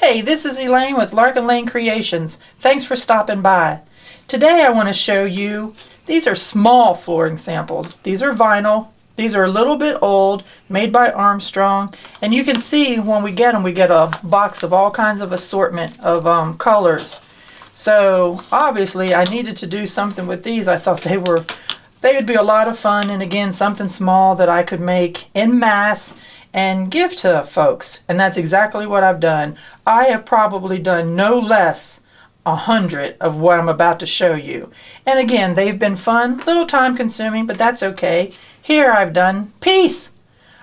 Hey, this is Elaine with Larkin Lane Creations. Thanks for stopping by. Today I want to show you, these are small flooring samples. These are vinyl. These are a little bit old, made by Armstrong. And you can see when we get them, we get a box of all kinds of assortment of colors. So obviously I needed to do something with these. I thought they would be a lot of fun, and again, something small that I could make en masse and give to folks. And that's exactly what I've done. I have probably done no less 100 of what I'm about to show you. And again, they've been fun, little time consuming, but that's okay. Here I've done peace.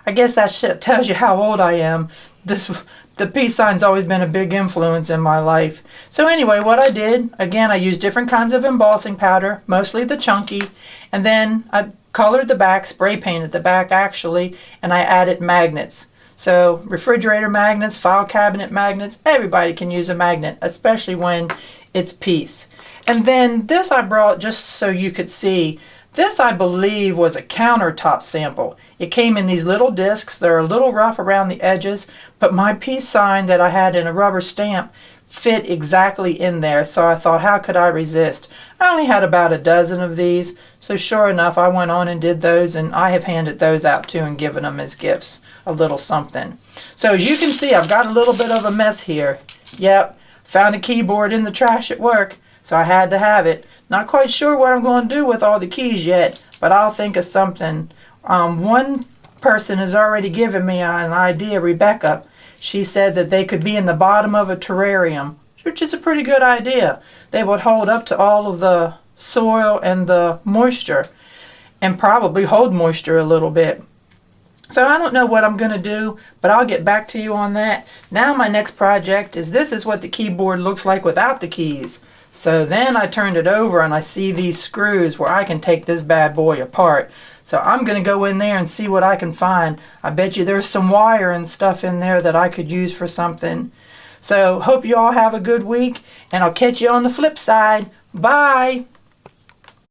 I guess that shit tells you how old I am. The peace sign's always been a big influence in my life. So anyway, what I did, again, I used different kinds of embossing powder, mostly the chunky, and then I colored the back, spray painted the back actually, and I added magnets. So refrigerator magnets, file cabinet magnets, everybody can use a magnet, especially when it's peace. And then this I brought just so you could see. This, I believe, was a countertop sample. It came in these little discs. They're a little rough around the edges, but my peace sign that I had in a rubber stamp fit exactly in there, so I thought, how could I resist? I only had about a dozen of these, so sure enough, I went on and did those, and I have handed those out too and given them as gifts, a little something. So as you can see, I've got a little bit of a mess here. Yep, found a keyboard in the trash at work, so I had to have it. Not quite sure what I'm going to do with all the keys yet, but I'll think of something. One person has already given me an idea, Rebecca. She said that they could be in the bottom of a terrarium, which is a pretty good idea. They would hold up to all of the soil and the moisture, and probably hold moisture a little bit. So I don't know what I'm going to do, but I'll get back to you on that. Now my next project is, this is what the keyboard looks like without the keys. So then I turned it over and I see these screws where I can take this bad boy apart. So I'm going to go in there and see what I can find. I bet you there's some wire and stuff in there that I could use for something. So hope you all have a good week, and I'll catch you on the flip side. Bye!